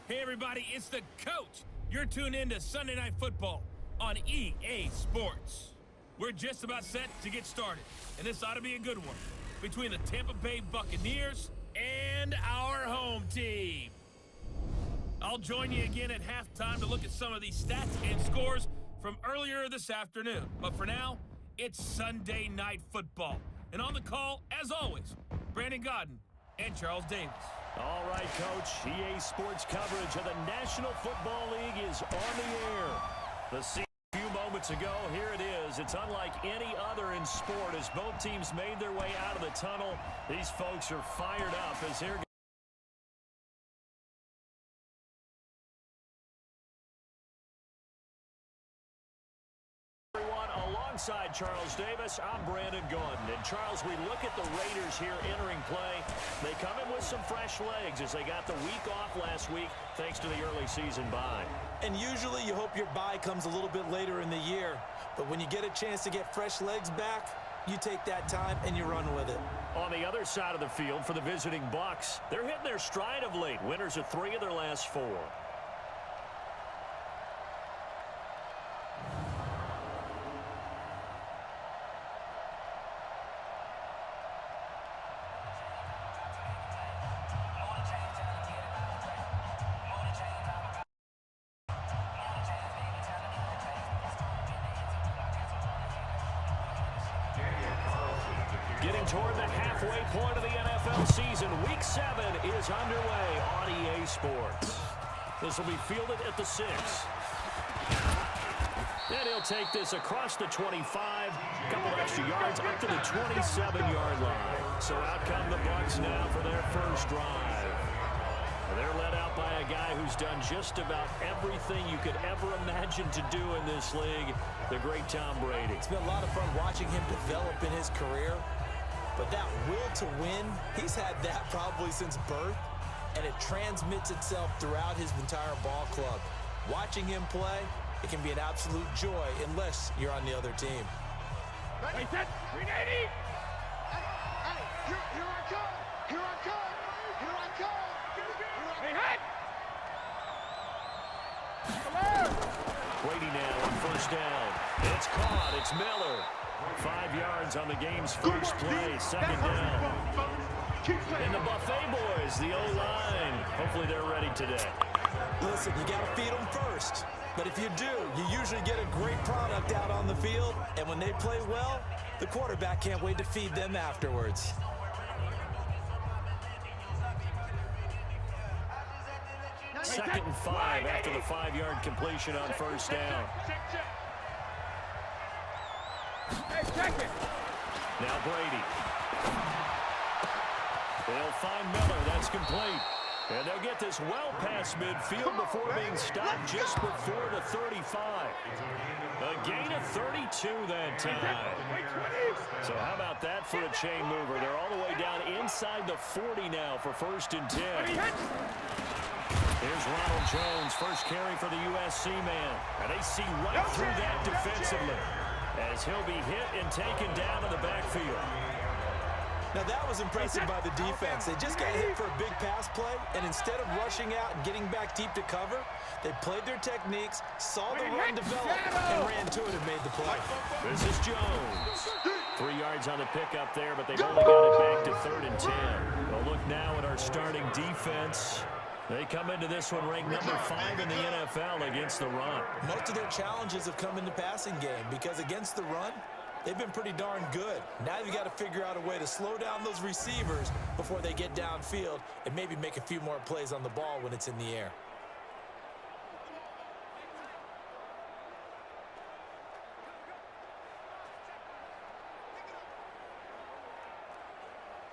Hey everybody, it's the coach. You're tuned in to Sunday Night Football on EA Sports. We're just about set to get started, and this ought to be a good one between the Tampa Bay Buccaneers and our home team. I'll join you again at halftime to look at some of these stats and scores from earlier this afternoon. But for now, it's Sunday Night Football. And on the call, as always, Brandon Godden and Charles Davis. All right, Coach. EA Sports coverage of the National Football League is on the air. The scene a few moments ago, here it is. It's unlike any other in sport as both teams made their way out of the tunnel. These folks are fired up as they're alongside Charles Davis, I'm Brandon Godden. And Charles, we look at the Raiders here entering play. They come in with some fresh legs as they got the week off last week thanks to the early season bye. And usually you hope your bye comes a little bit later in the year. But when you get a chance to get fresh legs back, you take that time and you run with it. On the other side of the field for the visiting Bucs, they're hitting their stride of late. Winners of 3 of their last 4. Getting toward the halfway point of the NFL season, Week 7 is underway on EA Sports. This will be fielded at the 6. And he'll take this across the 25, a couple extra yards up to the 27-yard line. So out come the Bucs now for their first drive. They're led out by a guy who's done just about everything you could ever imagine to do in this league, the great Tom Brady. It's been a lot of fun watching him develop in his career. But that will to win, he's had that probably since birth, and it transmits itself throughout his entire ball club. Watching him play, it can be an absolute joy unless you're on the other team. Hey, set, 380! Here I come! Here I come! Here I come! Hey, hit! Brady now on first down. It's caught. It's Miller. 5 yards on the game's first play. Second down. And the Buffet boys, the O-line. Hopefully they're ready today. Listen, you got to feed them first. But if you do, you usually get a great product out on the field. And when they play well, the quarterback can't wait to feed them afterwards. Second and 5 after the 5-yard completion on first down. Now Brady. They'll find Miller. That's complete. And they'll get this well past midfield before being stopped just before the 35. A gain of 32 that time. So how about that for a chain mover? They're all the way down inside the 40 now for first and 10. Here's Ronald Jones, first carry for the USC man. And they see right through that defensively as he'll be hit and taken down in the backfield. Now that was impressive by the defense. They just got hit for a big pass play, and instead of rushing out and getting back deep to cover, they played their techniques, saw the run develop, and ran to it and made the play. This is Jones. 3 yards on the pickup there, but they've only got it back to 3rd and 10. We'll look now at our starting defense. They come into this one ranked number 5 in the NFL against the run. Most of their challenges have come in the passing game because against the run, they've been pretty darn good. Now you've got to figure out a way to slow down those receivers before they get downfield and maybe make a few more plays on the ball when it's in the air.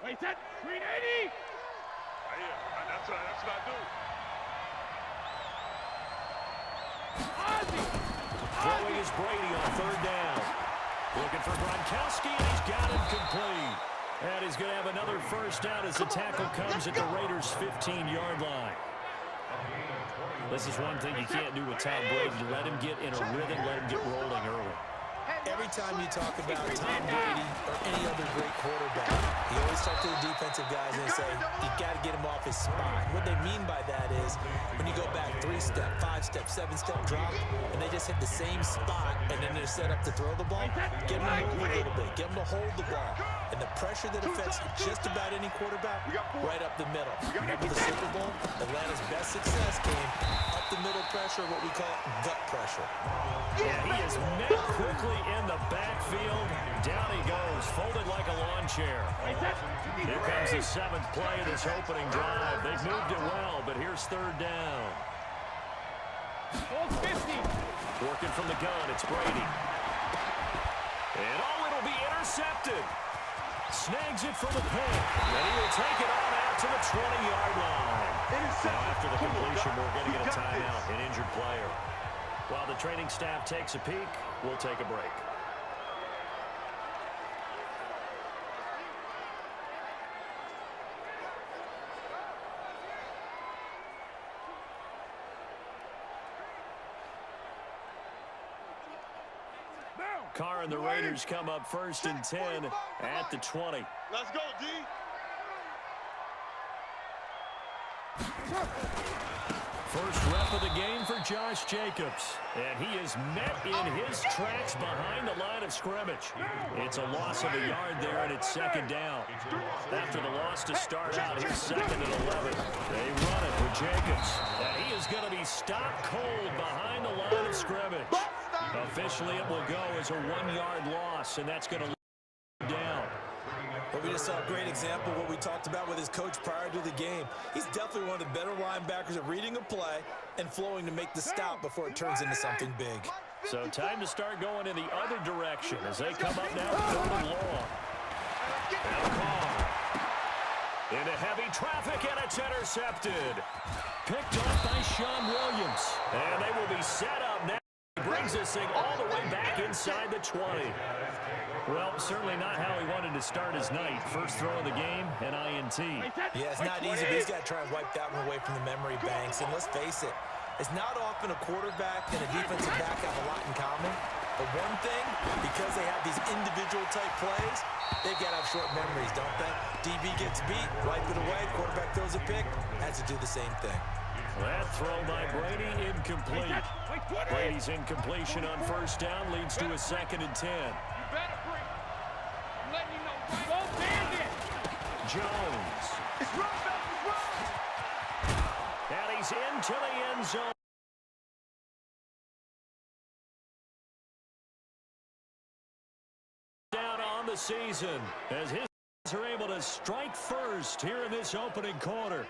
Wait, set, 380! That's what I do. Throwing is Brady on 3rd down. Looking for Gronkowski, and he's got him complete. And he's going to have another first down as the tackle comes at the Raiders' 15-yard line. This is one thing you can't do with Tom Brady. Let him get in a rhythm, let him get rolling early. Every time you talk about Tom Brady or any other great quarterback, you always talk to the defensive guys and say, you got to get him off his spot. What they mean by that is when you go back 3-step, 5-step, 7-step drop, and they just hit the same spot, and then they're set up to throw the ball, get them to move a little bit, get them to hold the ball. And the pressure that affects just about any quarterback, right up the middle. Remember the Super Bowl? Atlanta's best success came up the middle pressure, what we call gut pressure. Yeah, he is met quickly in the backfield. Down he goes, folded like a lawn chair. Here comes the 7th play of this opening drive. They've moved it well, but here's 3rd down. Working from the gun, it's Brady. And it'll be intercepted. Snags it from the pin, and he will take it on out to the 20-yard line. Now after the completion, we're going to get a timeout, an injured player. While the training staff takes a peek, we'll take a break. Carr and the Raiders come up 1st and 10 at the 20. Let's go, D. First rep of the game for Josh Jacobs. And he is met in his tracks behind the line of scrimmage. It's a loss of a yard there, and it's 2nd down. After the loss to start out, here's 2nd and 11. They run it for Jacobs. And he is going to be stopped cold behind the line of scrimmage. Officially, it will go as a 1-yard loss, and that's going to lead down. But we just saw a great example of what we talked about with his coach prior to the game. He's definitely one of the better linebackers at reading a play and flowing to make the stop before it turns into something big. So time to start going in the other direction as they come up now 3rd and long. Now Carr into heavy traffic, and it's intercepted. Picked off by Sean Williams. And they will be set up now. Brings this thing all the way back inside the 20. Well, certainly not how he wanted to start his night. First throw of the game, an INT. Yeah, it's not easy, but he's got to try and wipe that one away from the memory banks. And let's face it, it's not often a quarterback and a defensive back have a lot in common. But one thing, because they have these individual type plays, they've got to have short memories, don't they? DB gets beat, wipe it away, quarterback throws a pick, has to do the same thing. That throw by Brady incomplete. Brady's incompletion on 1st down leads to a 2nd and 10. Jones. And he's into the end zone. Down on the season as his are able to strike first here in this opening quarter.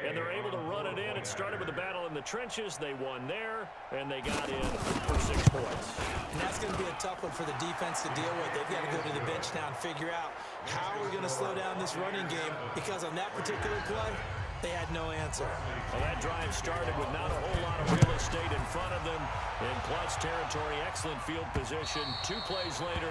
And they're able to run it in. It started with a battle in the trenches. They won there, and they got in for 6 points. And that's going to be a tough one for the defense to deal with. They've got to go to the bench now and figure out how we're going to slow down this running game, because on that particular play, they had no answer. Well, that drive started with not a whole lot of real estate in front of them. In clutch territory, excellent field position. 2 plays later,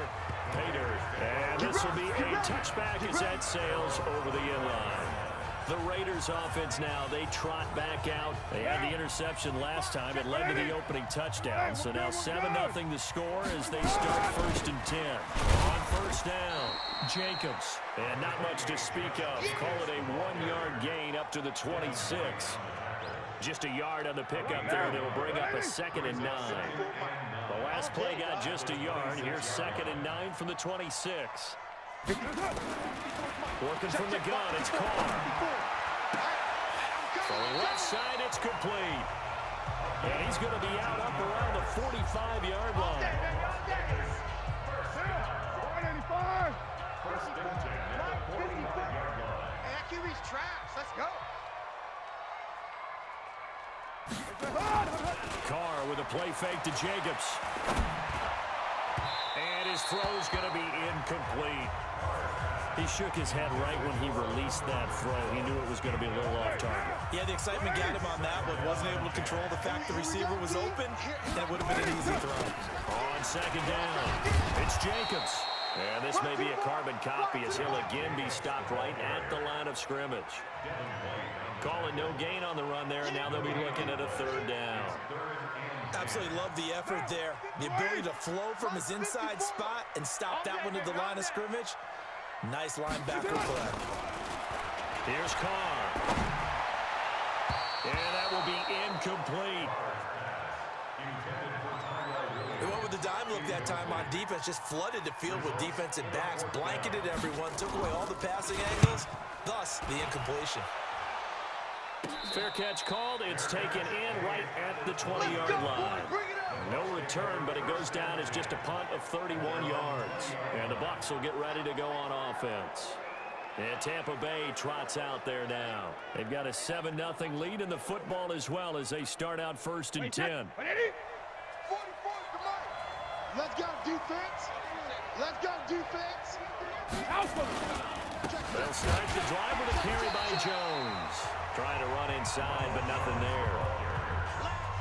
pay dirt. And this will be a touchback as that sails over the inline. The Raiders offense now, they trot back out. They had the interception last time. It led to the opening touchdown. So now 7-0 the score as they start 1st and 10. On 1st down, Jacobs. And not much to speak of. Call it a 1-yard gain up to the 26. Just a yard on the pickup there that will bring up a 2nd and 9. The last play got just a yard. Here's 2nd and 9 from the 26. Working from the gun, it's Carr. From the left side, it's complete. And he's going to be out up around the 45-yard line. That QB's trash. Let's go. Carr with a play fake to Jacobs. And his throw's going to be incomplete. He shook his head right when he released that throw. He knew it was going to be a little off target. Yeah, the excitement got him on that one. Wasn't able to control the fact the receiver was open, and it would have been an easy throw. On 2nd down, it's Jacobs. And this may be a carbon copy as he'll again be stopped right at the line of scrimmage. Calling no gain on the run there, and now they'll be looking at a 3rd down. Absolutely love the effort there. The ability to flow from his inside spot and stop that one at the line of scrimmage. Nice linebacker play. Here's Carr. And that will be incomplete. They went with the dime look that time on defense, just flooded the field with defensive backs, blanketed everyone, took away all the passing angles, thus the incompletion. Fair catch called. It's taken in right at the 20-yard line. No return, but it goes down as just a punt of 31 yards. And the Bucs will get ready to go on offense. And Tampa Bay trots out there now. They've got a 7-0 lead in the football as well as they start out 1st and 10. Let's go defense. Let's go defense. They'll start the drive with a carry by Jones. Trying to run inside, but nothing there.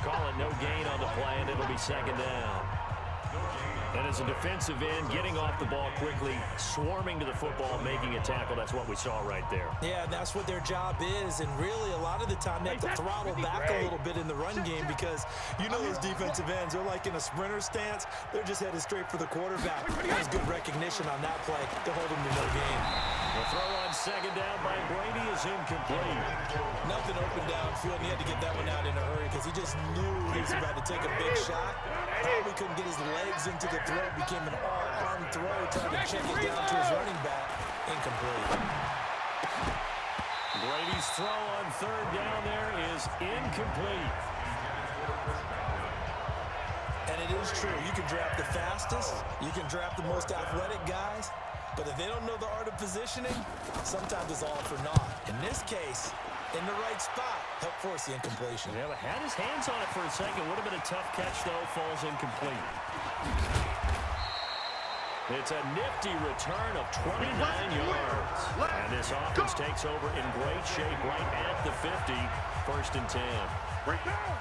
Call it no gain on the play, and it'll be 2nd down. And as a defensive end, getting off the ball quickly, swarming to the football, making a tackle, that's what we saw right there. Yeah, that's what their job is, and really a lot of the time they have to throttle back a little bit in the run game because you know those defensive ends, they're like in a sprinter stance. They're just headed straight for the quarterback. That was good recognition on that play to hold him to no gain. The throw on 2nd down by Brady is incomplete. Nothing open downfield, and he had to get that one out in a hurry because he just knew he was about to take a big shot. Probably couldn't get his legs into the throw. Became an all-arm throw, trying to check it down to his running back. Incomplete. Brady's throw on 3rd down there is incomplete. And it is true. You can draft the fastest. You can draft the most athletic guys. But if they don't know the art of positioning, sometimes it's all for naught. In this case, in the right spot, help force the incompletion. Yeah, but had his hands on it for a second. Would have been a tough catch, though. Falls incomplete. It's a nifty return of 29 yards. And this offense takes over in great shape right at the 50. 1st and 10.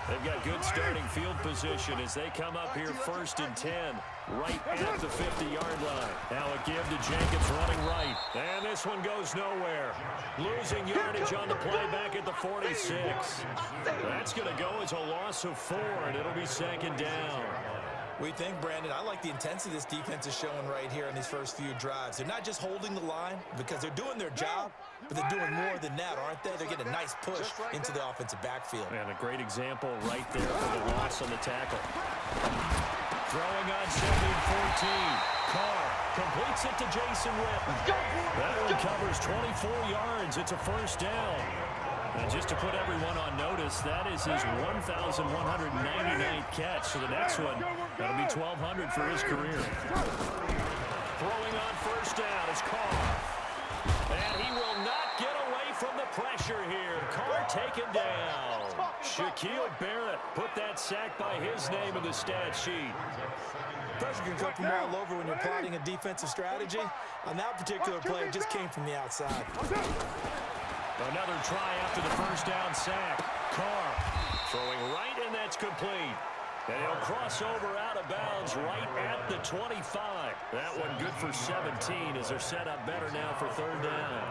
They've got good starting field position as they come up here 1st and 10 right at the 50-yard line. Now a give to Jenkins running right. And this one goes nowhere. Losing yardage on the play back at the 46. That's going to go as a loss of 4, and it'll be 2nd down. We think, Brandon, I like the intensity this defense is showing right here in these first few drives. They're not just holding the line because they're doing their job, but they're doing more than that, aren't they? They're getting a nice push into the offensive backfield. And a great example right there for the loss on the tackle. Throwing on 2nd and 14. Carr completes it to Jason Witten. That one covers 24 yards. It's a 1st down. And just to put everyone on notice, that is his 1,199th catch. So the next one, that'll be 1,200 for his career. Throwing on 1st down is Carr. And he will not get away from the pressure here. Carr taken down. Shaquille Barrett put that sack by his name in the stat sheet. Pressure can come from all over when you're plotting a defensive strategy. On that particular play, it just came from the outside. Another try after the 1st down sack. Carr throwing right, and that's complete. And he'll cross over out of bounds right at the 25. That one good for 17 as they're set up better now for 3rd down.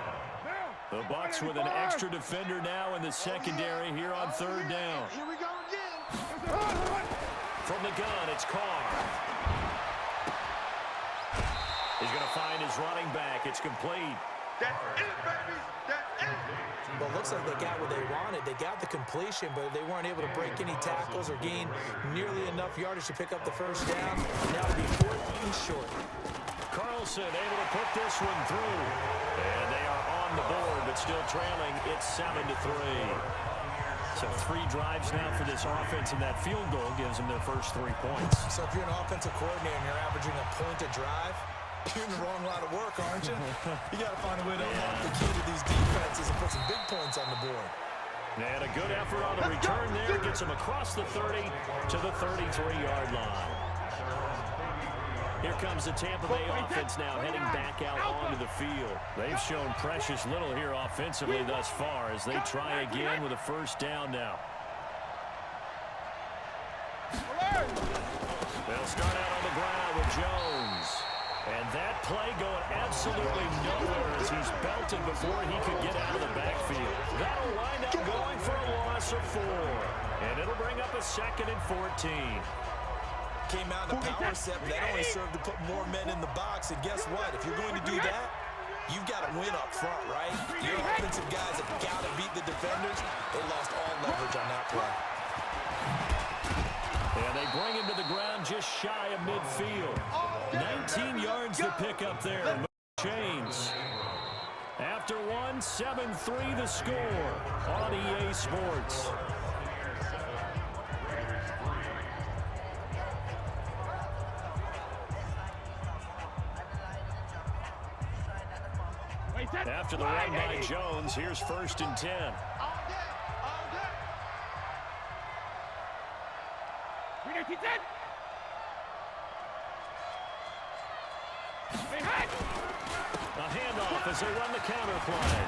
The Bucs with an extra defender now in the secondary here on 3rd down. Here we go again. From the gun, it's Carr. He's going to find his running back. It's complete. That's it, baby. That's it. Well, it looks like they got what they wanted. They got the completion, but they weren't able to break any tackles or gain nearly enough yardage to pick up the 1st down. Now it'll be 4th and short. Carlson able to put this one through. And they are on the board, but still trailing. It's 7-3. So 3 drives now for this offense, and that field goal gives them their first 3 points. So if you're an offensive coordinator and you're averaging a point a drive, you're in the wrong line of work, aren't you? You got to find a way to unlock the key to these defenses and put some big points on the board. And a good effort on the return there. Gets them across the 30 to the 33-yard line. Here comes the Tampa Bay offense now heading back out onto the field. They've shown precious little here offensively thus far as they try again with a 1st down now. They'll start out on the ground with Jones. And that play going absolutely nowhere as he's belted before he could get out of the backfield. That'll wind up going for a loss of 4. And it'll bring up a 2nd and 14. Came out in the power set, but that only served to put more men in the box. And guess what? If you're going to do that, you've got to win up front, right? Your offensive guys have got to beat the defenders. They lost all leverage on that play. And they bring him to the ground just shy of midfield. 19 yards to pick up there. Chains. After one, 7-3 the score on EA Sports. After the run by Jones, here's 1st and 10. A handoff as they run the counter play.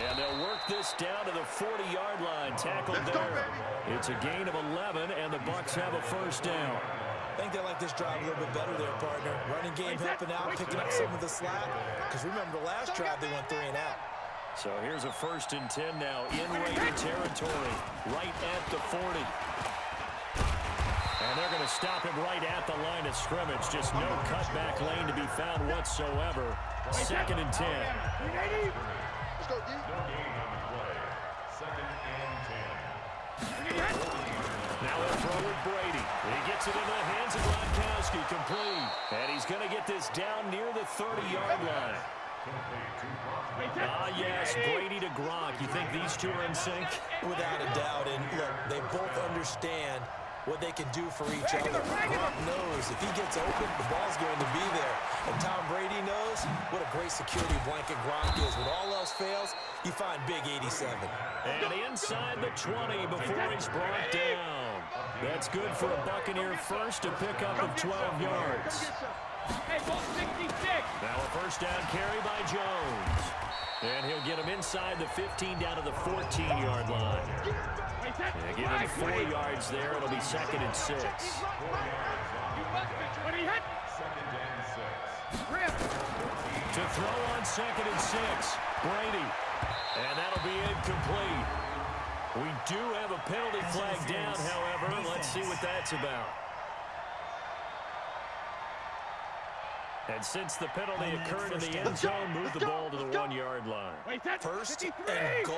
And they'll work this down to the 40-yard line. Tackled there. It's a gain of 11, and the Bucs have a 1st down. I think they like this drive a little bit better there, partner. Running game helping out, picking up some of the slack. Because remember, the last drive they went 3 and out. So here's a 1st and 10 now in Raider territory, right at the 40. And they're going to stop him right at the line of scrimmage. Just no cutback lane to be found whatsoever. 2nd and 10. Let's go, D. Now they'll throw with Brady. He gets it into the hands of Gronkowski, complete. And he's going to get this down near the 30-yard line. Ah, yes, Brady to Gronk. You think these two are in sync? Without a doubt. And look, they both understand what they can do for each other. Gronk knows if he gets open, the ball's going to be there. And Tom Brady knows what a great security blanket Gronk is. When all else fails, you find big 87. And inside the 20 before he's brought down. That's good for a Buccaneer 1st to pick up of 12 yards. Hey, ball 66. Now a 1st down carry by Jones. And he'll get him inside the 15 down to the 14-yard line. And give him 4 yards there. It'll be 2nd and 6. To throw on 2nd and 6. Brady. And that'll be incomplete. We do have a penalty flag down, however. Let's see what that's about. And since the penalty occurred in the end zone, move the ball to the 1-yard line. 1st and goal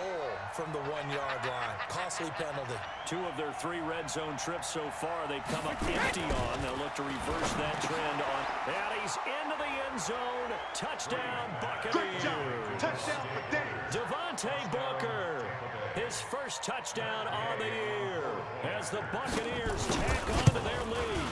from the 1-yard line. Costly penalty. 2 of their 3 red zone trips so far, they've come up empty on. They'll look to reverse that trend on. And he's into the end zone. Touchdown, Buccaneers. Touchdown for Dave. Devontae Booker. His 1st touchdown on the year as the Buccaneers tack on to their lead.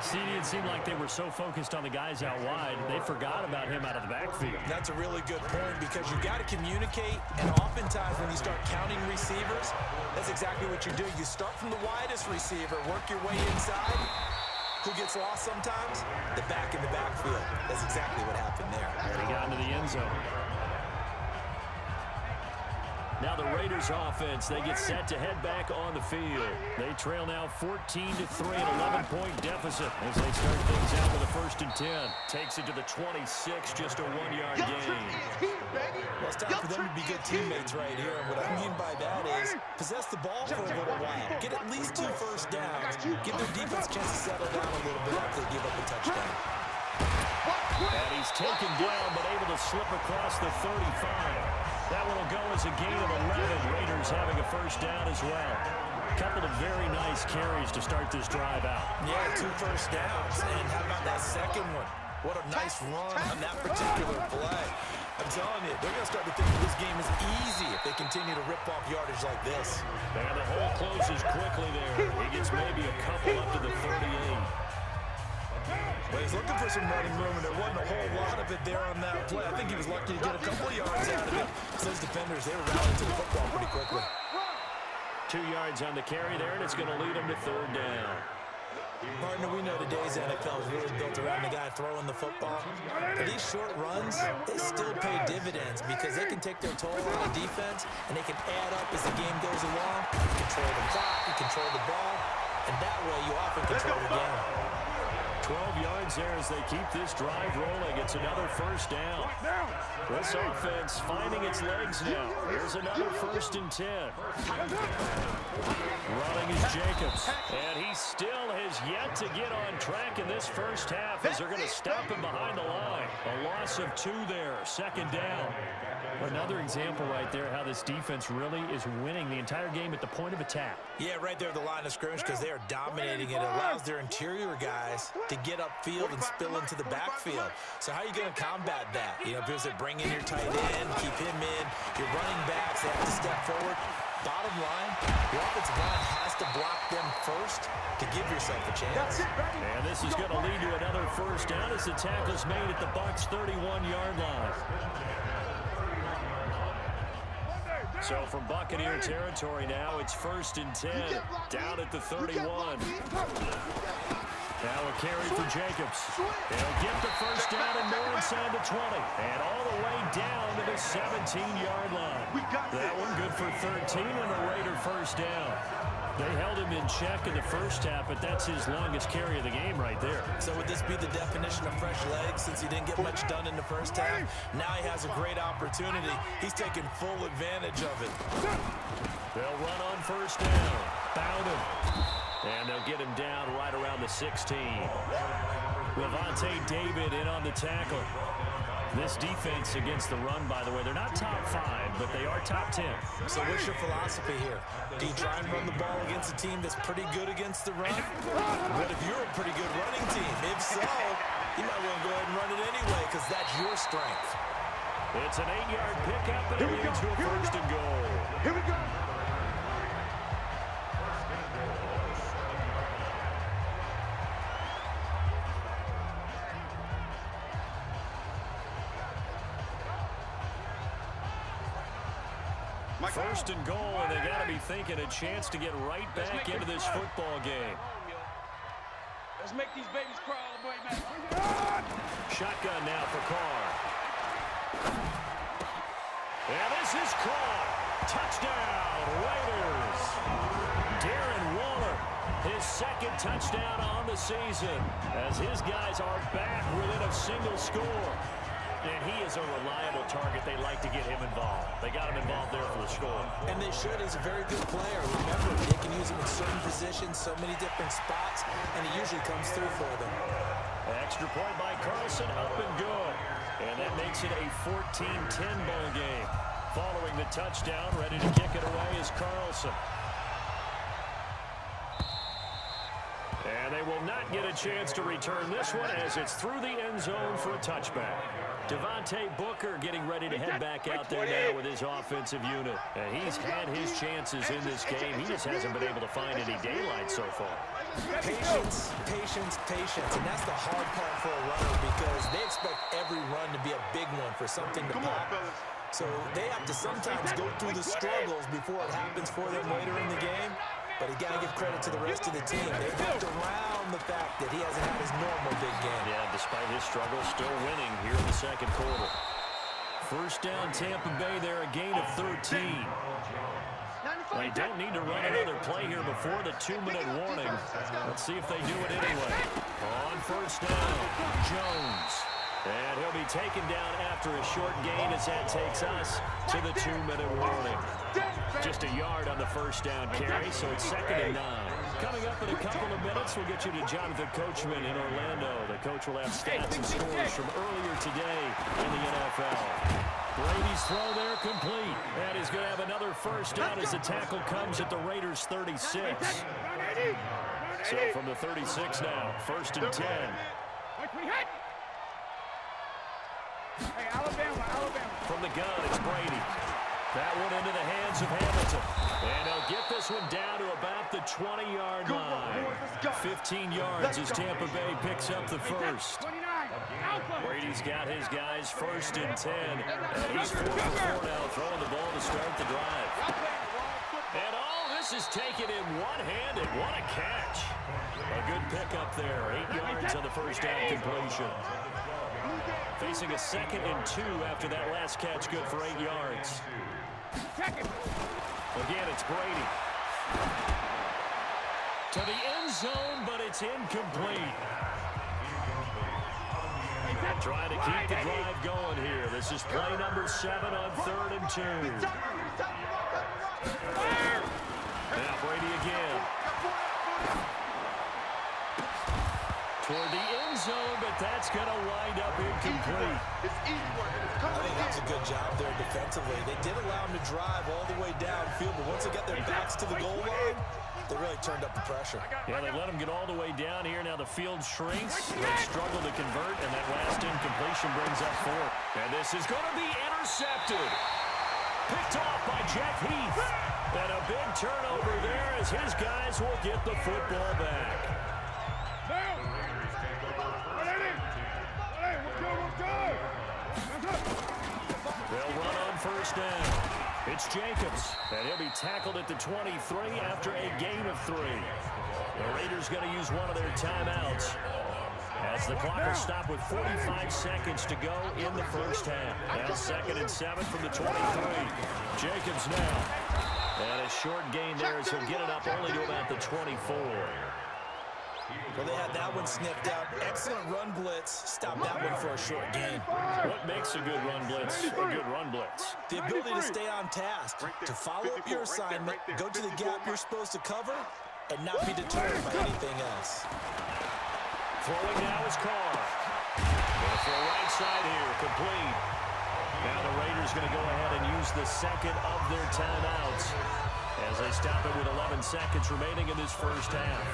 CD, it seemed like they were so focused on the guys out wide, they forgot about him out of the backfield. That's a really good point because you got to communicate, and oftentimes when you start counting receivers, that's exactly what you do. You start from the widest receiver, work your way inside. Who gets lost sometimes? The back in the backfield. That's exactly what happened there. And he got into the end zone. Now the Raiders offense, they get set to head back on the field. They trail now 14-3, an 11-point deficit as they start things out with a 1st and 10. Takes it to the 26, just a 1-yard gain. Well, it's time for them to be good teammates right here. And what I mean by that is possess the ball for a little while. Get at least 2 first downs. Give their defense a chance to settle down a little bit after they give up a touchdown. And he's taken down but able to slip across the 35. That one will go as a gain of 11. Raiders having a 1st down as well. A couple of very nice carries to start this drive out. Yeah, 2 first downs. And how about that second one? What a nice run on that particular play. I'm telling you, they're going to start to think this game is easy if they continue to rip off yardage like this. And the hole closes quickly there. He gets maybe a couple up to the 38. But he's looking for some running room, and there wasn't a whole lot of it there on that play. I think he was lucky to get a couple of yards out of it. Those defenders, they were rallying to the football pretty quickly. 2 yards on the carry there, and it's going to lead him to 3rd down. Partner, we know today's NFL is really built around the guy throwing the football. But these short runs, they still pay dividends because they can take their toll on the defense, and they can add up as the game goes along. You control the clock, you control the ball, and that way you often control the game. 12 yards there as they keep this drive rolling. It's another first down. This offense finding its legs now. Here's another 1st and 10. Running is Jacobs. And he still has yet to get on track in this first half as they're going to stop him behind the line. A loss of 2 there. 2nd down. Another example right there how this defense really is winning the entire game at the point of attack. Yeah, right there at the line of scrimmage because they are dominating it. It allows their interior guys to get upfield and spill into the backfield. So how are you going to combat that? You know, because they bring in your tight end, keep him in, your running backs, they have to step forward. Bottom line, your offensive line has to block them first to give yourself a chance. And this is going to lead to another first down as the tackle's made at the Bucs' 31-yard line. So from Buccaneer territory now, it's 1st and 10, down at the 31. Now a carry for Jacobs. He'll get the first down and more inside the 20. And all the way down to the 17-yard line. That one good for 13 and a Raider first down. They held him in check in the first half, but that's his longest carry of the game right there. So would this be the definition of fresh legs since he didn't get much done in the first half? Now he has a great opportunity. He's taking full advantage of it. They'll run on first down. Found him. And they'll get him down right around the 16. Levante David in on the tackle. This defense against the run, by the way, they're not top 5, but they are top 10. So what's your philosophy here? Do you try and run the ball against a team that's pretty good against the run? What if you're a pretty good running team? If so, you might want to go ahead and run it anyway because that's your strength. It's an 8-yard pickup, and it leads to a 1st and goal. Here we go. First and goal, and they got to be thinking a chance to get right back into this football game. Let's make these babies cry all the way, man. Shotgun now for Carr. And this is Carr. Touchdown, Raiders. Darren Waller, his 2nd touchdown on the season, as his guys are back within a single score. And he is a reliable target. They like to get him involved. They got him involved there for the score. And they should. He's a very good player. Remember, they can use him in certain positions, so many different spots, and he usually comes through for them. Extra point by Carlson, up and good. And that makes it a 14-10 ball game. Following the touchdown, ready to kick it away is Carlson. And they will not get a chance to return this one as it's through the end zone for a touchback. Devontae Booker getting ready to head back out there now with his offensive unit. And he's had his chances in this game. He just hasn't been able to find any daylight so far. Patience, patience, patience. And that's the hard part for a runner because they expect every run to be a big one for something to pop. So they have to sometimes go through the struggles before it happens for them later in the game. But you got to give credit to the rest of the team. They worked around the fact that he hasn't had his normal big game. Yeah, despite his struggles, still winning here in the 2nd quarter. First down, Tampa Bay there, a gain of 13. They don't need to run another play here before the 2-minute warning. Let's see if they do it anyway. On first down, Jones. And he'll be taken down after a short gain as that takes us to the 2-minute warning. Just a yard on the first down carry, so it's 2nd and 9. Coming up in a couple of minutes, we'll get you to Jonathan Coachman in Orlando. The coach will have stats and scores from earlier today in the NFL. Brady's throw there complete. And he's going to have another first down as the tackle comes at the Raiders' 36. So from the 36 now, 1st and 10. Hey, Alabama. From the gun, it's Brady. That one into the hands of Hamilton. And he'll get this one down to about the 20-yard line. 15 yards as Tampa Bay picks up the first. Brady's got his guys 1st and 10. And he's 4 for 4 now, throwing the ball to start the drive. And all this is taken in one-handed. What a catch. A good pickup there. 8 yards on the first down completion. Facing a 2nd and 2 after that last catch, good for 8 yards. Again, it's Brady. To the end zone, but it's incomplete. Trying to keep the drive going here. This is play number 7 on 3rd and 2. Now Brady again. Toward the end zone, but that's going to wind up incomplete. It's easy work. I think that was a good job there defensively. They did allow him to drive all the way downfield, but once they got their backs to the goal line, they really turned up the pressure. Yeah, they let him get all the way down here. Now the field shrinks. They struggle to convert, and that last incompletion brings up 4. And this is going to be intercepted. Picked off by Jeff Heath. And a big turnover there as his guys will get the football back. They'll run on first down. It's Jacobs, and he'll be tackled at the 23 after a gain of 3. The Raiders going to use one of their timeouts as the clock will stop with 45 seconds to go in the first half. Now 2nd and 7 from the 23. Jacobs now. And a short gain there as he'll get it up only to about the 24. Well, they had that one sniffed out. Excellent run blitz. Stop that one for a short gain. What makes a good run blitz a good run blitz? The ability to stay on task, to follow up your assignment, go to the gap you're supposed to cover, and not be deterred by anything else. Throwing now is Carr. Going for a right side here, complete. Now the Raiders going to go ahead and use the second of their timeouts as they stop it with 11 seconds remaining in this first half.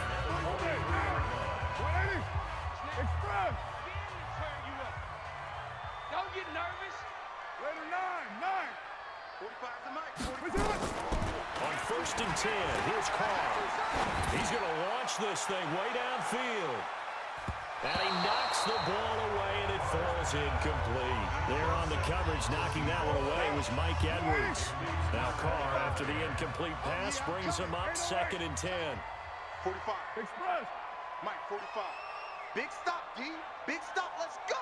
Don't get nervous. Later 9. 45 to Mike. On 1st and 10, here's Carr. He's going to launch this thing way downfield. And he knocks the ball away, and it falls incomplete. There on the coverage, knocking that one away was Mike Edwards. Now Carr, after the incomplete pass, brings him up 2nd and 10. 45. Express. Mike, 45. Big stop, D. Big stop. Let's go.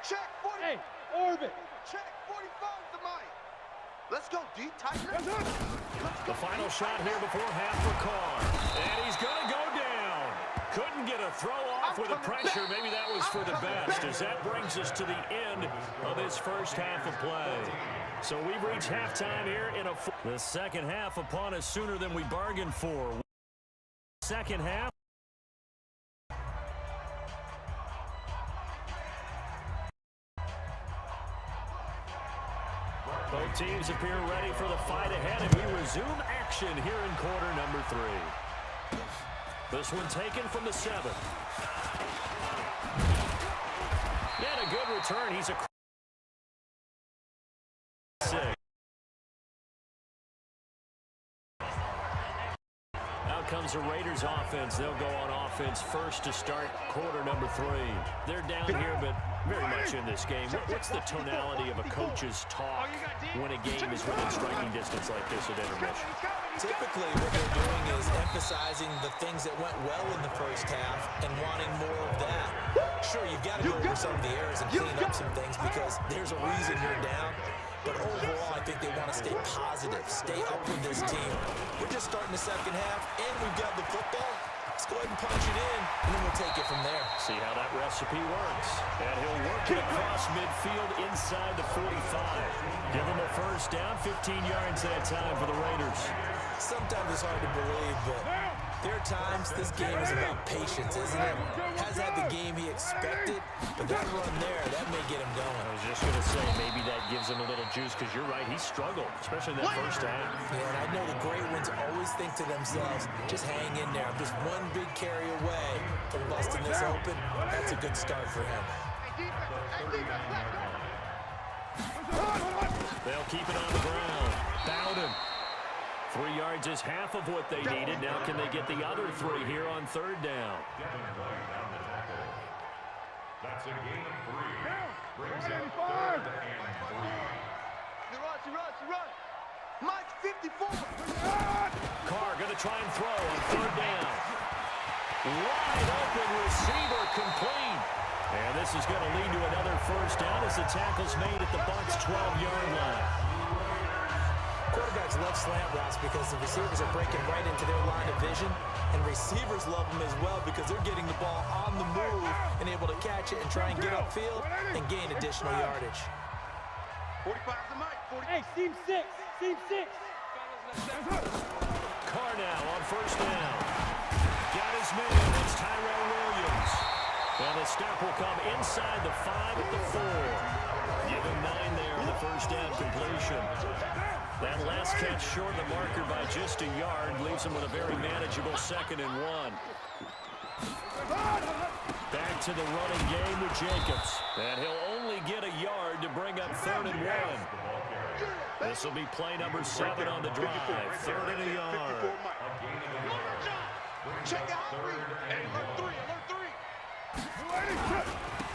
Check 40. Hey, orbit. Check 45 to Mike. Let's go, D. Tighten it. The final shot here before half for Carr. And he's going to go down. Couldn't get a throw off with the pressure. Maybe that was for the best, as that brings us to the end of this first half of play. So we've reached halftime here in the second half upon us sooner than we bargained for. Second half. Both teams appear ready for the fight ahead, and we resume action here in quarter number 3. This one taken from the 7. And a good return. He's a 6. Out comes the Raiders offense. They'll go on offense first to start quarter number 3. They're down here, but very much in this game. What's the tonality of a coach's talk when a game is within striking distance like this at intermission? Typically, what they're doing is emphasizing the things that went well in the first half and wanting more of that. Sure, you've got to go over some of the errors and clean up some things because there's a reason you're down. But overall, I think they want to stay positive, stay up with this team. We're just starting the second half, and we've got the football. Let's go ahead and punch it in, and then we'll take it from there. See how that recipe works. And he'll work it across midfield inside the 45. Give him a first down, 15 yards that time for the Raiders. Sometimes it's hard to believe, but there are times this game is about patience, isn't it? Has had the game he expected, but that run there, that may get him going. I was just going to say, maybe that gives him a little juice, because you're right, he struggled, especially in that first half. Yeah, and I know the great ones always think to themselves, just hang in there. I'm just one big carry away from busting this open. That's a good start for him. They'll keep it on the ground. Bowden. 3 yards is half of what they needed. Now can they get the other 3 here on 3rd down? That's a gain of 3. Brings it 3rd and 3. He runs. Mike, 54. Carr going to try and throw on 3rd down. Wide open receiver complete. And this is going to lead to another first down as the tackle's made at the Bucs' 12-yard line. quarterbacks love slant routes because the receivers are breaking right into their line of vision, and receivers love them as well because they're getting the ball on the move and able to catch it and try and get upfield and gain additional yardage. 45 the mic. 40. Hey, seam 6. Seam 6. Carr now on first down. Got his man. It's Tyrell Williams. And the stop will come inside the 5 at the 4. Give him 9 there on the first down completion. That last catch short of the marker by just a yard leaves him with a very manageable 2nd and 1. Back to the running game with Jacobs. And he'll only get a yard to bring up 3rd and 1. This will be play number 7 on the drive. 3rd and a yard. Check out 3. Alert 3. Alert 3.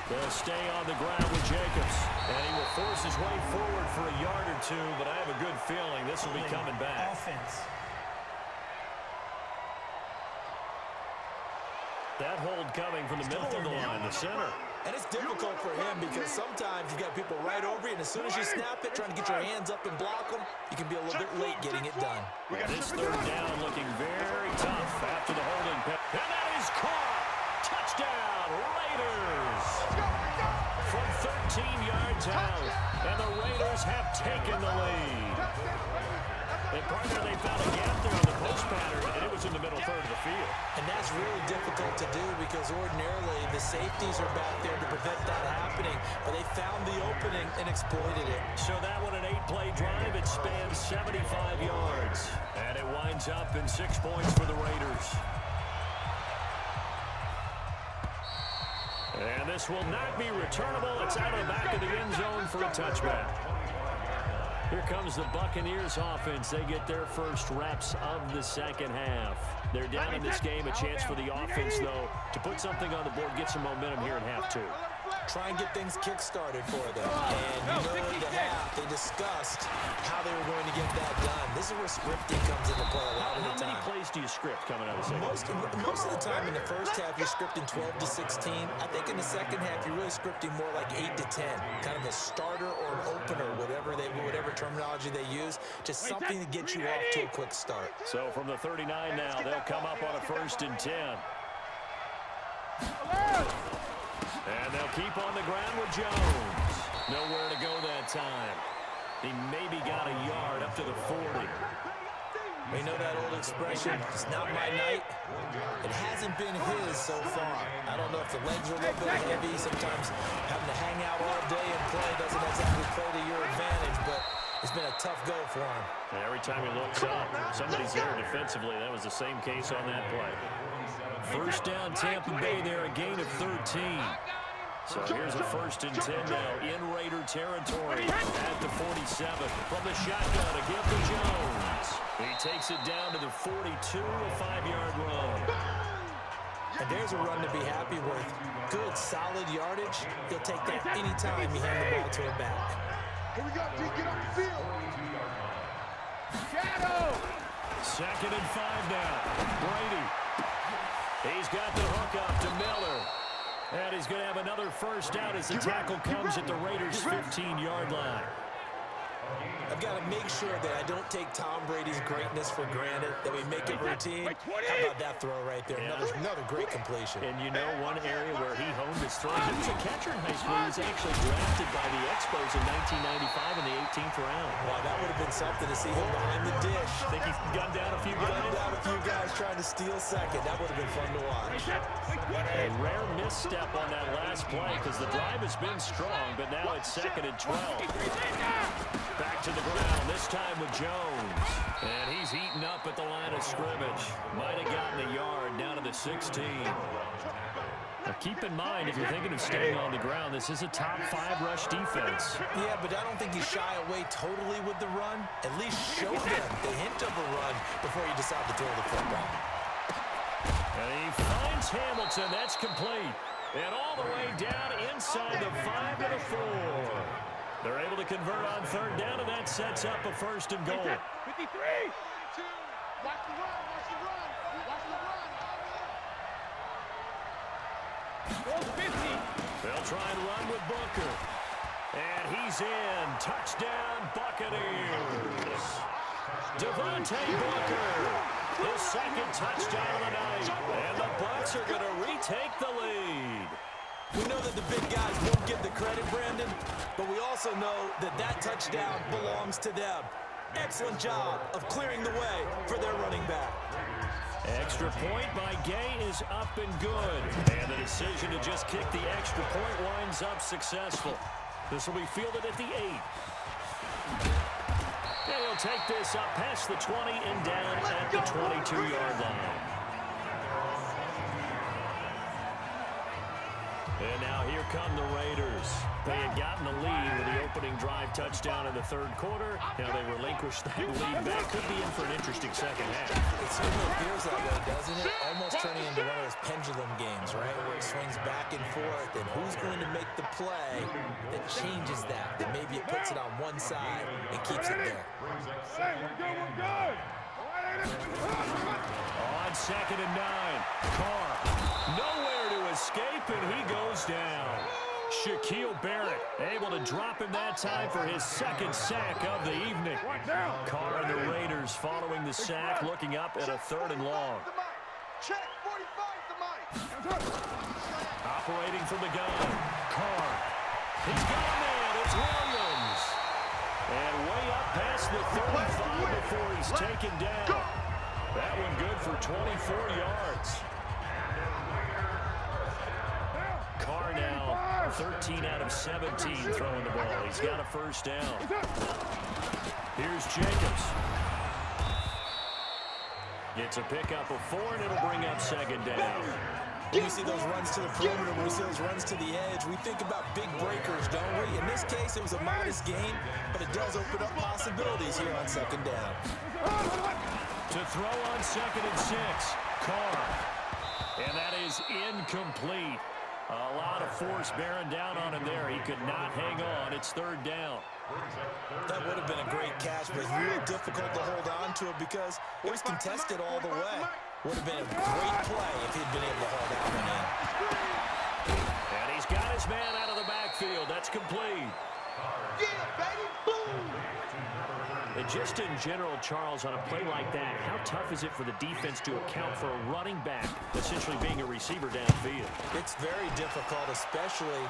They'll stay on the ground with Jacobs. And he will force his way forward for a yard or 2, but I have a good feeling this will be coming back. Offense. That hold coming from the middle of the line, the center. And it's difficult for him because sometimes you've got people right over you, and as soon as you snap it, trying to get your hands up and block them, you can be a little bit late getting it done. This 3rd down looking very tough after the holding pick. And that is caught. Touchdown, Raiders. From 13 yards out, and the Raiders have taken the lead. And partner, they found a gap there on the post pattern, and it was in the middle 3rd of the field. And that's really difficult to do because ordinarily the safeties are back there to prevent that happening, but they found the opening and exploited it. So that one, an 8-play drive, it spans 75 yards. And it winds up in 6 points for the Raiders. And this will not be returnable. It's out of the back of the end zone for a touchback. Here comes the Buccaneers offense. They get their first reps of the 2nd half. They're down in this game. A chance for the offense, though, to put something on the board, get some momentum here in half 2. Try and get things kick-started for them. And in the half, they discussed how they were going to get that done. This is where scripting comes into play a lot of the time. How many plays do you script coming out of the second? Most of the time in the first half, you're scripting 12 to 16. I think in the second half, you're really scripting more like 8 to 10. Kind of a starter or an opener, whatever terminology they use. Just something to get you off to a quick start. So from the 39 now, they'll come up on a 1st and 10. And they'll keep on the ground with Jones. Nowhere to go that time. He maybe got a yard up to the 40. We know that old expression, it's not my night. It hasn't been his so far. I don't know if the legs are a little bit heavy. Sometimes having to hang out all day and play doesn't exactly play to your advantage, but it's been a tough go for him. And every time he looks up, somebody's there defensively. That was the same case on that play. First down, Tampa Bay there, a gain of 13. So here's a 1st and 10 now in Raider territory at the 47. From the shotgun, a give to Jones. He takes it down to the 42, a 5-yard run. And there's a run to be happy with. Good, solid yardage. He'll take that anytime you hand the ball to him back. Here we go, D. Get off the field. Shadow. 2nd and 5 now. Brady. He's got the hook up to Miller. And he's going to have another first down as the tackle comes at the Raiders' 15-yard line. I've got to make sure that I don't take Tom Brady's greatness for granted, that we make it routine. How about that throw right there? Yeah. Another great completion. And you know one area where he honed his throw. He was a catcher in high school. He was actually drafted by the Expos in 1995 in the 18th round. Wow, that would have been something to see him behind the dish. Think he's gunned down a few guys? Gunned down a few guys trying to steal second. That would have been fun to watch. A rare misstep on that last play because the drive has been strong, but now it's 2nd and 12. Back to the ground, this time with Jones. And he's eaten up at the line of scrimmage. Might have gotten a yard down to the 16. Now keep in mind, if you're thinking of staying on the ground, this is a top 5 rush defense. Yeah, but I don't think you shy away totally with the run. At least show them the hint of a run before you decide to throw the football. And he finds Hamilton. That's complete. And all the way down inside the 5 to the 4. They're able to convert on 3rd down, and that sets up a 1st and goal. 53. Watch the run, watch the run, watch the run. Goal 50. They'll try and run with Booker. And he's in. Touchdown, Buccaneers. Devontae Booker, his second touchdown of the night. And the Bucs are going to retake the lead. We know that the big guys won't get the credit, Brandon, but we also know that that touchdown belongs to them. Excellent job of clearing the way for their running back. Extra point by Gay is up and good. And the decision to just kick the extra point winds up successful. This will be fielded at the 8. And he'll take this up past the 20 and down at the 22-yard line. And now here come the Raiders. They had gotten the lead with the opening drive touchdown in the third quarter. Now they relinquished that lead back. Could be in for an interesting second half. It certainly appears that way, doesn't it? Almost turning into one of those pendulum games, right? Where it swings back and forth, and who's going to make the play that changes that? That maybe it puts it on one side and keeps it there. On second and 9, Carr. Nowhere to escape, and he goes down. Shaquille Barrett able to drop him that time for his second sack of the evening. Carr and the Raiders following the sack, looking up at a 3rd and long. Check 45 the mic. Operating from the gun, Carr. He's got a man. It's Williams. And way up past the 35 before he's taken down. That one good for 24 yards. Carr now 13 out of 17 throwing the ball. He's got a first down. Here's Jacobs. Gets a pickup of 4, and it'll bring up second down. When we see those runs to the perimeter, when we see those runs to the edge, we think about big breakers, don't we? In this case, it was a modest gain, but it does open up possibilities here on second down. To throw on second and 6, Carr. And that is incomplete. A lot of force bearing down on him there. He could not hang on. It's 3rd down. That would have been a great catch, but it's real difficult to hold on to it because it was contested all the way. Would have been a great play if he'd been able to hold that one in. And he's got his man out of the backfield. That's complete. Yeah, baby, boom! And just in general, Charles, on a play like that, how tough is it for the defense to account for a running back essentially being a receiver downfield? It's very difficult, especially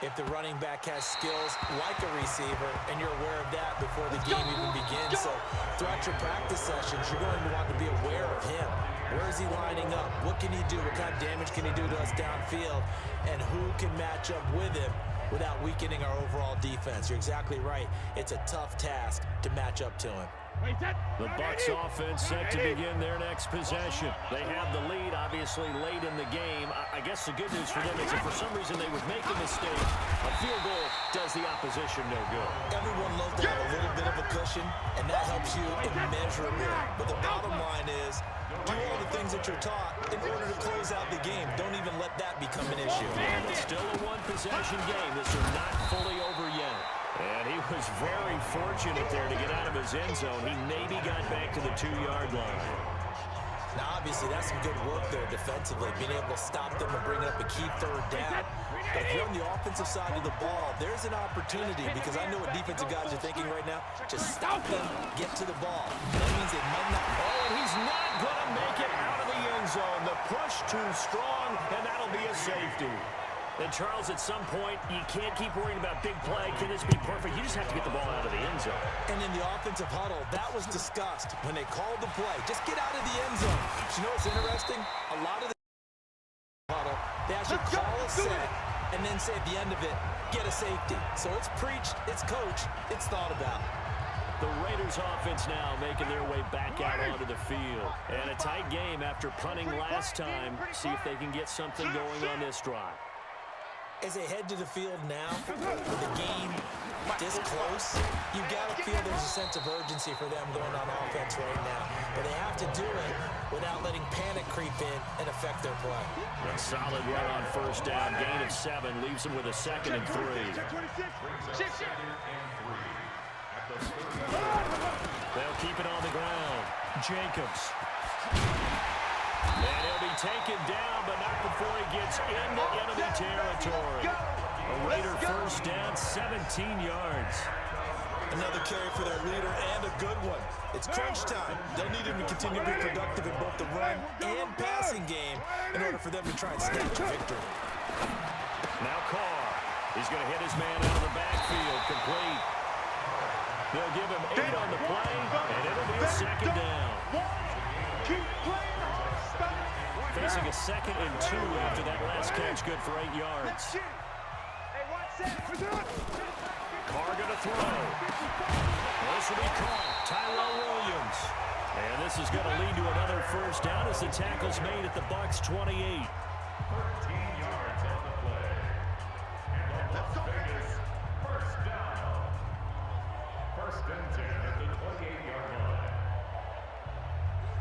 if the running back has skills like a receiver, and you're aware of that before the game even begins. So throughout your practice sessions, you're going to want to be aware of him. Where is he lining up? What can he do? What kind of damage can he do to us downfield? And who can match up with him without weakening our overall defense? You're exactly right. It's a tough task to match up to him. The Bucs offense set to begin their next possession. They have the lead, obviously, late in the game. I guess the good news for them is if for some reason they would make a mistake, a field goal does the opposition no good. Everyone loves to have a little bit of a cushion, and that helps you immeasurably. But the bottom line is, do all the things that you're taught in order to close out the game. Don't even let that become an issue. And it's still a one-possession game. This is not fully over yet. And he was very fortunate there to get out of his end zone. He maybe got back to the 2-yard line. Now, obviously, that's some good work there defensively, being able to stop them and bring up a key 3rd down. But if you're on the offensive side of the ball, there's an opportunity because I know what defensive guys are thinking right now. Just stop them, get to the ball. That means it might not. Oh, and he's not going to make it out of the end zone. The push too strong, and that'll be a safety. And, Charles, at some point, you can't keep worrying about big play. Can this be perfect? You just have to get the ball out of the end zone. And in the offensive huddle, that was discussed when they called the play. Just get out of the end zone. But you know what's interesting? A lot of the huddle, they actually call a set and then say at the end of it, get a safety. So it's preached, it's coached, it's thought about. The Raiders offense now making their way back out onto the field. And a tight game after punting last time. See if they can get something going on this drive. As they head to the field now, with the game this close, you've got to feel there's a sense of urgency for them going on offense right now. But they have to do it without letting panic creep in and affect their play. A solid run on first down. Gain of 7 leaves them with a 2nd and 3. They'll keep it on the ground. Jacobs. And he'll be taken down, but not before he gets into enemy territory. A Raider first down, 17 yards. Another carry for their leader, and a good one. It's crunch time. They'll need him to continue to be productive in both the run and passing game in order for them to try and snatch a victory. Now Carr. He's going to hit his man out of the backfield. Complete. They'll give him 8 on the play, and it'll be a second down. Facing a 2nd and 2 after that last catch, good for 8 yards. Carr going to throw. This will be caught. Tyrell Williams. And this is going to lead to another first down as the tackle's made at the Bucs 28. 13 yards on the play. And Las Vegas, first down. First and 10 at the 28-yard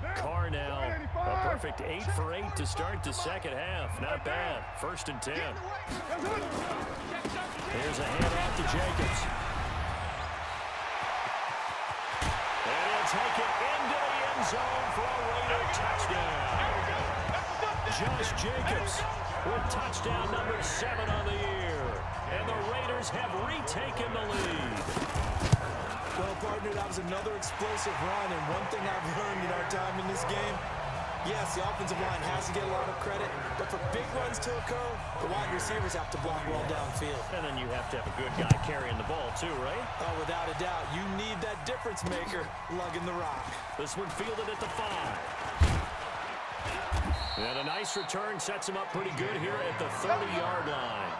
line. Carr now a perfect 8 for 8 to start the second half. Not bad. First and 10. Here's a handoff to Jacobs. And he'll take it into the end zone for a Raider touchdown. Josh Jacobs with touchdown number 7 on the year. And the Raiders have retaken the lead. Well, partner, that was another explosive run, and one thing I've learned in our time in this game, yes, the offensive line has to get a lot of credit, but for big runs to occur, the wide receivers have to block well downfield. And then you have to have a good guy carrying the ball too, right? Oh, without a doubt, you need that difference maker lugging the rock. This one fielded at the 5. And a nice return sets him up pretty good here at the 30-yard line.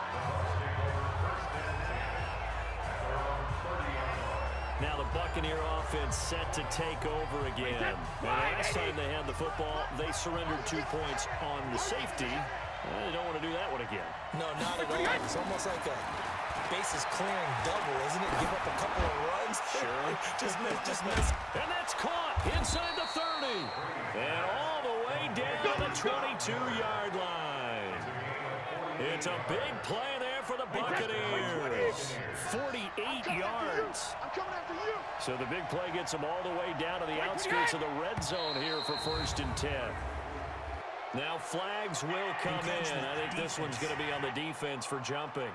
Now the Buccaneer offense set to take over again. And last time they had the football, they surrendered 2 points on the safety. They don't want to do that one again. No, not at all. It's almost like a bases clearing double, isn't it? Give up a couple of runs. Sure. just miss. And that's caught inside the 30. And all the way down to the 22-yard line. It's a big play there for the Buccaneers. 48 yards. So the big play gets them all the way down to the outskirts of the red zone here for first and 10. Now flags will come in. I think this one's going to be on the defense for jumping.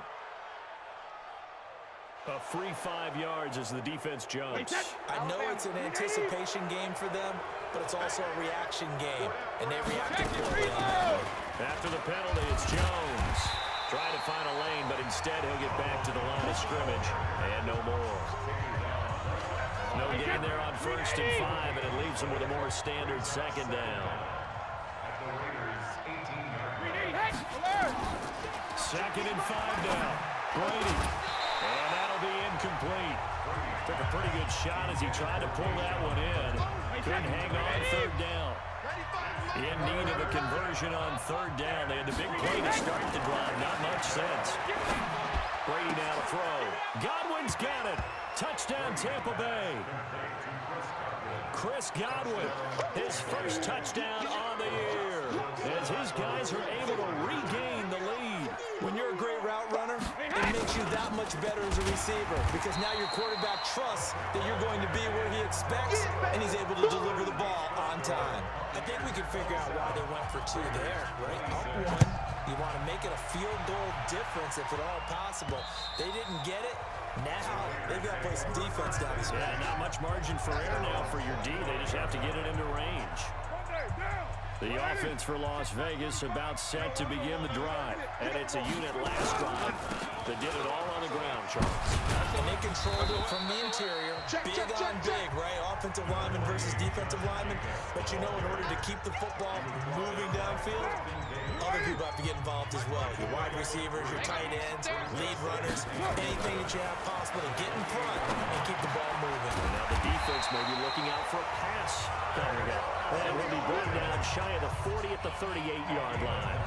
A free 5 yards as the defense jumps. I know it's an anticipation game for them, but it's also a reaction game, and they reacted poorly on that. After the penalty, it's Jones. Trying to find a lane, but instead he'll get back to the line of scrimmage. And no more. No gain there on first and 5, and it leaves them with a more standard second down. Second and 5 now. Brady. And that'll be incomplete. Took a pretty good shot as he tried to pull that one in. Couldn't hang on third down. In need of a conversion on third down. They had the big play to start the drive. Not much sense. Brady now to throw. Godwin's got it. Touchdown, Tampa Bay. Chris Godwin, his first touchdown on the year, as his guys are able to regain the lead. When you're a great route runner, it makes you that much better as a receiver, because now your quarterback trusts that you're going to be where he expects, and he's able to deliver the ball on time. I think we can figure out why they went for 2 there, right? Up 1. You want to make it a field goal difference if at all possible. They didn't get it. Now they've got to play some defense down this way. Yeah, not much margin for error now for your D. They just have to get it into range. The offense for Las Vegas about set to begin the drive. And it's a unit last drive that did it all on the ground, Charles. And they controlled it from the interior. Big on big, right? Offensive lineman versus defensive lineman. But you know, in order to keep the football moving downfield, other people have to get involved as well. Your wide receivers, your tight ends, lead runners, anything that you have possible to get in front and keep the ball moving. Now the defense may be looking out for a pass coming up. And will be brought down shy of the 40 at the 38-yard line.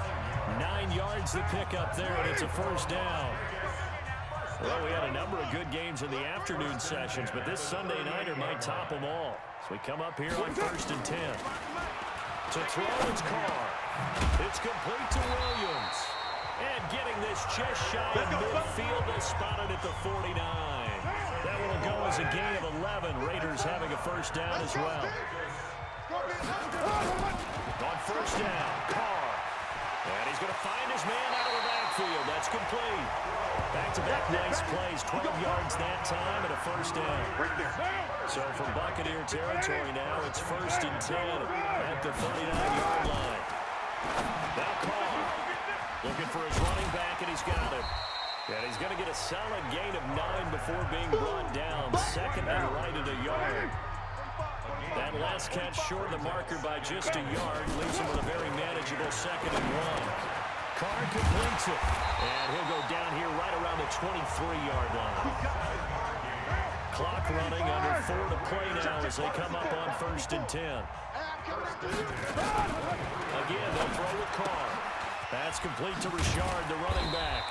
9 yards to pick up there, and it's a first down. Well, we had a number of good games in the afternoon sessions, but this Sunday nighter might top them all. So we come up here on first and 10. To throw, it's Carr. It's complete to Williams. And getting this just shy of midfield, they spotted at the 49. That one will go as a gain of 11. Raiders having a first down as well. On first down, Carr. And he's going to find his man out of the backfield. That's complete. Back-to-back nice plays. 12 yards that time and a first down. So from Buccaneer territory now, it's 1st and 10 at the 39-yard line. Now Carr looking for his running back, and he's got it. And he's going to get a solid gain of 9 before being brought down. 2nd and right at a yard. That last catch short of the marker by just a yard leaves him with a very manageable 2nd and 1. Carr completes it. And he'll go down here right around the 23-yard line. Clock running, under 4 to play now as they come up on 1st and 10. Again, they'll throw with Carr. That's complete to Richard, the running back.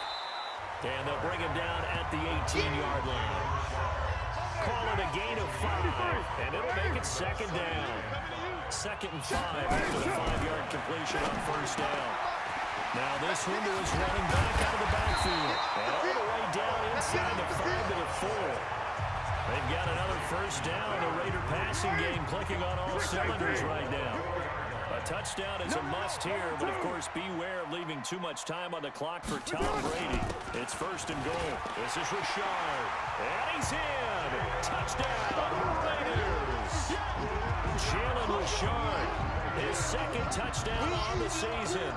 And they'll bring him down at the 18-yard line. Call it a gain of 5, and it'll make it 2nd down. 2nd and 5 after the 5-yard completion on 1st down. Now this one to his running back out of the backfield. And all the way down inside the 5 to the 4. They've got another 1st down. The Raider passing game clicking on all cylinders right now. A touchdown is a must here, but of course beware of leaving too much time on the clock for Tom Brady. It's 1st and goal. This is Richard. And he's in. Touchdown, Raiders. Jalen Richard, his 2nd touchdown on the season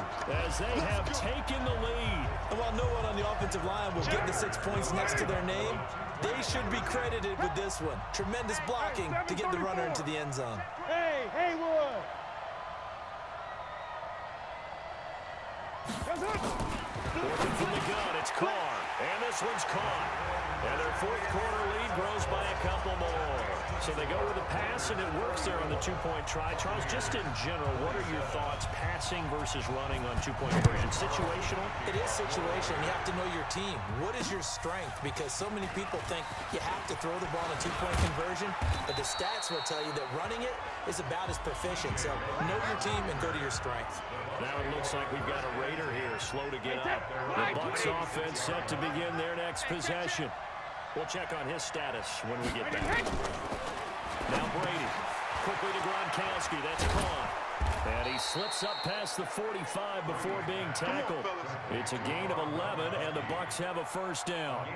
as they have taken the lead. And while no one on the offensive line will get the 6 points next to their name, they should be credited with this one. Tremendous blocking to get the runner into the end zone. Hey, Haywood! Working from the gun, it's Carr. And this one's caught. And their 4th quarter lead grows by a couple more. So they go with a pass, and it works there on the 2-point try. Charles, just in general, what are your thoughts passing versus running on 2-point conversion? Situational? It is situational. You have to know your team. What is your strength? Because so many people think you have to throw the ball on a 2-point conversion, but the stats will tell you that running it is about as proficient. So know your team and go to your strength. Now it looks like we've got a Raider here, slow to get up. The Bucs offense set to begin their next possession. We'll check on his status when we get back. Now Brady, quickly to Gronkowski, that's caught. And he slips up past the 45 before being tackled. It's a gain of 11, and the Bucs have a 1st down.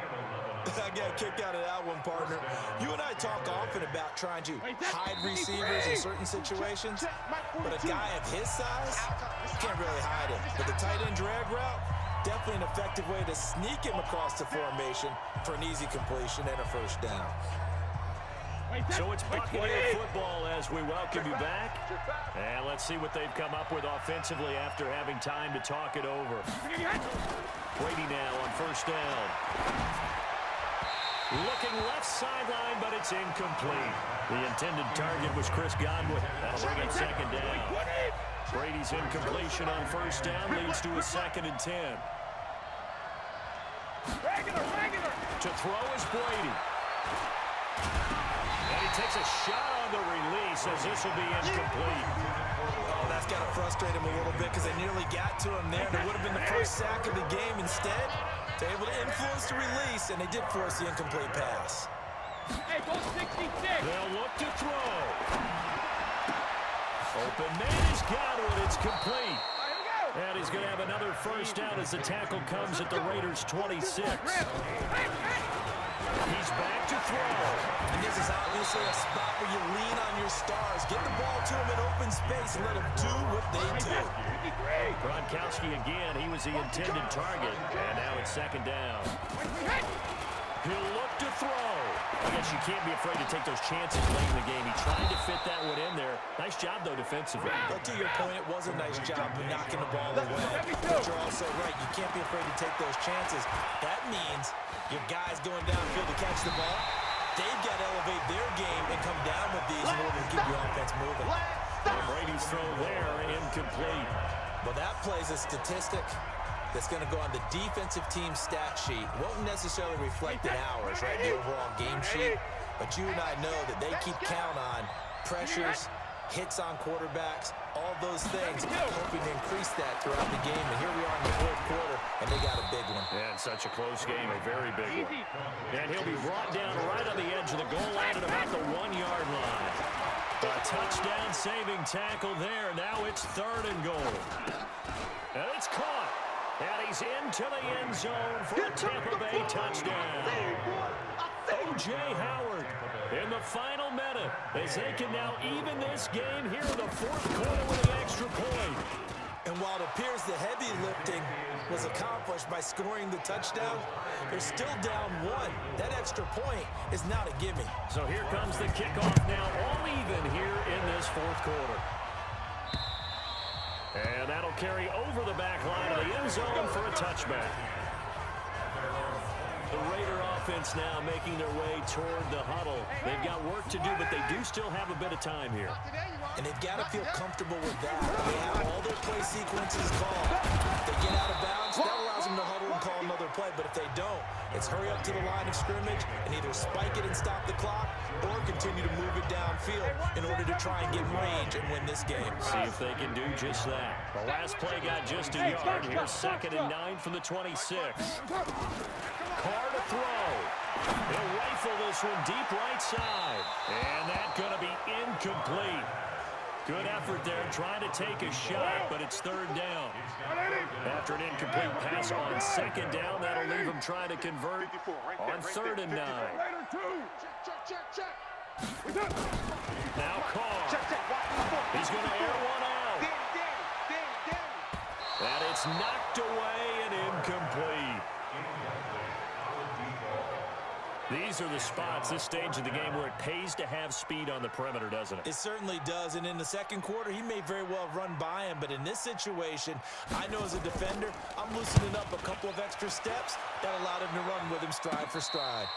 I got a kick out of that one, partner. You and I talk often about trying to hide receivers in certain situations, but a guy of his size, you can't really hide him. But the tight end drag route, definitely an effective way to sneak him across the formation for an easy completion and a 1st down. So it's Buccaneer football as we welcome you back. And let's see what they've come up with offensively after having time to talk it over. Brady now on 1st down. Looking left sideline, but it's incomplete. The intended target was Chris Godwin. That'll bring it 2nd down. Brady's incompletion on 1st down leads to a 2nd and 10. To throw is Brady. And he takes a shot on the release as this will be incomplete. Oh, that's got to frustrate him a little bit because they nearly got to him there. That would have been the 1st sack of the game. Instead, they're able to influence the release, and they did force the incomplete pass. Hey, go 66. They'll look to throw. Open man has got it. It's complete. And he's going to have another 1st down as the tackle comes at the Raiders' 26. He's back to throw. And this is obviously a spot where you lean on your stars. Get the ball to him in open space and let them do what they do. Gronkowski again. He was the intended target. And now it's 2nd down. He'll look to throw. I guess you can't be afraid to take those chances late in the game. He tried to fit that one in there. Nice job, though, defensively. But to your point, it was a nice job of knocking the ball away. But you're also right. You can't be afraid to take those chances. That means your guys going downfield to catch the ball, they've got to elevate their game and come down with these in order to keep your offense moving. Brady's throw there, incomplete. Well, that plays a statistic that's going to go on the defensive team stat sheet. Won't necessarily reflect in ours, right, the overall game sheet. But you and I know that they keep count on pressures, hits on quarterbacks, all those things, hoping to increase that throughout the game. And here we are in the 4th quarter, and they got a big one. And such a close game, a very big one. And he'll be brought down right on the edge of the goal line at about the 1-yard line. A touchdown-saving tackle there. Now it's 3rd and goal. And it's caught. And he's into the end zone for a Tampa Bay touchdown. O.J. Howard in the final minute as they can now even this game here in the 4th quarter with an extra point. And while it appears the heavy lifting was accomplished by scoring the touchdown, they're still down 1. That extra point is not a gimme. So here comes the kickoff now, all even here in this 4th quarter. And that'll carry over the back line of the end zone for a touchback. The Raider offense now making their way toward the huddle. They've got work to do, but they do still have a bit of time here. And they've got to feel comfortable with that. They have all their play sequences called. If they get out of bounds, that allows them to huddle and call another play. But if they don't, it's hurry up to the line of scrimmage and either spike it and stop the clock or continue to move it downfield in order to try and get range and win this game. See if they can do just that. The last play got just a yard. Here's 2nd and 9 from the 26. Carr to throw. He'll rifle this one deep right side. And that's going to be incomplete. Good effort there trying to take a shot, but it's 3rd down. After an incomplete pass on 2nd down, that'll leave him trying to convert on 3rd and 9. Now Carr. He's going to air one out. And it's knocked away and incomplete. These are the spots, this stage of the game, where it pays to have speed on the perimeter, doesn't it? It certainly does, and in the 2nd quarter, he may very well have run by him, but in this situation, I know as a defender, I'm loosening up a couple of extra steps that allowed him to run with him stride for stride.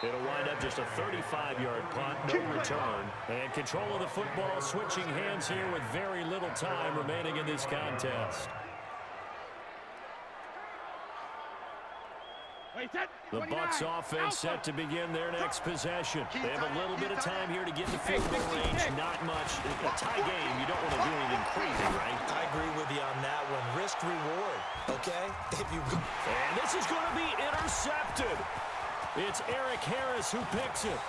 It'll wind up just a 35-yard punt, no return. And control of the football switching hands here with very little time remaining in this contest. The Bucs offense set to begin their next possession. They have a little bit of time here to get in the field goal range. Not much. A tie game, you don't want to do anything crazy, right? I agree with you on that one. Risk reward, okay? And this is going to be intercepted. It's Eric Harris who picks it.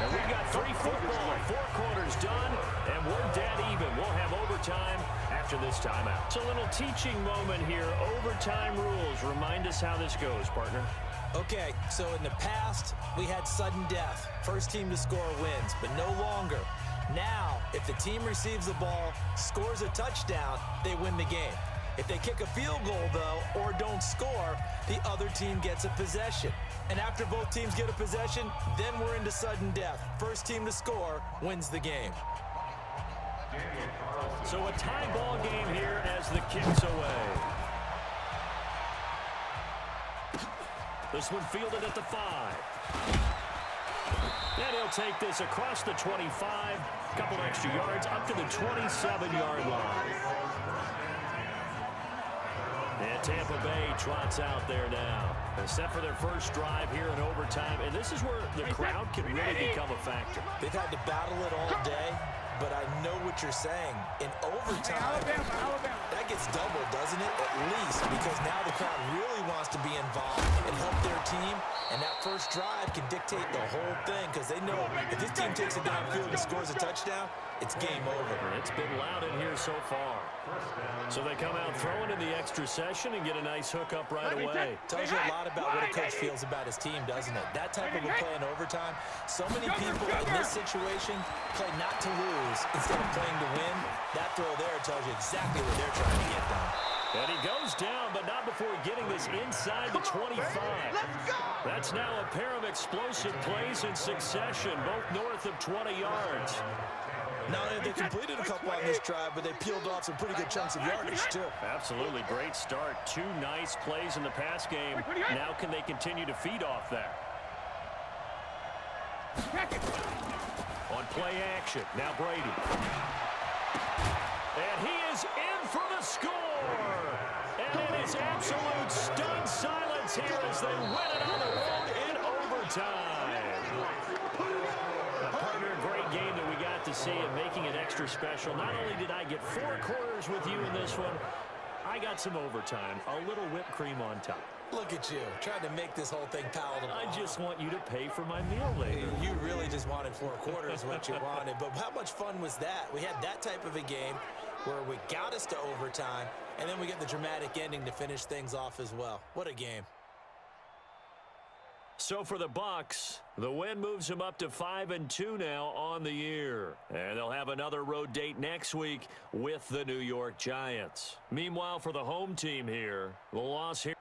And we've got 3 football, 4 quarters done, and we're dead even. We'll have overtime after this timeout. It's a little teaching moment here. Overtime rules. Remind us how this goes, partner. Okay, so in the past, we had sudden death. First team to score wins, but no longer. Now, if the team receives the ball, scores a touchdown, they win the game. If they kick a field goal, though, or don't score, the other team gets a possession. And after both teams get a possession, then we're into sudden death. First team to score wins the game. So a tie ball game here as the kick's away. This one fielded at the 5. And he'll take this across the 25, a couple extra yards, up to the 27-yard line. And Tampa Bay trots out there now. They're set for their first drive here in overtime, and this is where the crowd can really become a factor. They've had to battle it all day, but I know what you're saying. In overtime, that gets doubled, doesn't it? At least, because now the crowd really wants to be involved and help their team, and that first drive can dictate the whole thing, because they know if this team takes it downfield and scores a touchdown, it's game over. It's been loud in here so far. So they come out throwing in the extra session and get a nice hook up right away. Tells you a lot about what a coach feels about his team, doesn't it? That type of a play in overtime, so many people in this situation play not to lose instead of playing to win. That throw there tells you exactly what they're trying to get done. And he goes down, but not before getting this inside the 25. That's now a pair of explosive plays in succession, both north of 20 yards. Not only have they completed a couple on this drive, but they peeled off some pretty good chunks of yardage, too. Absolutely. Great start. 2 nice plays in the pass game. Now can they continue to feed off that? On play action. Now Brady. And he is in for the score. And it is absolute stunned silence here as they win it on the road in overtime. Partner, a great game that we got to see and making it extra special. Not only did I get 4 quarters with you in this one, I got some overtime, a little whipped cream on top. Look at you, trying to make this whole thing palatable. I just want you to pay for my meal later. You really just wanted 4 quarters what you wanted. But how much fun was that? We had that type of a game where we got us to overtime, and then we get the dramatic ending to finish things off as well. What a game. So for the Bucs, the win moves them up to 5-2 now on the year. And they'll have another road date next week with the New York Giants. Meanwhile, for the home team here, the loss here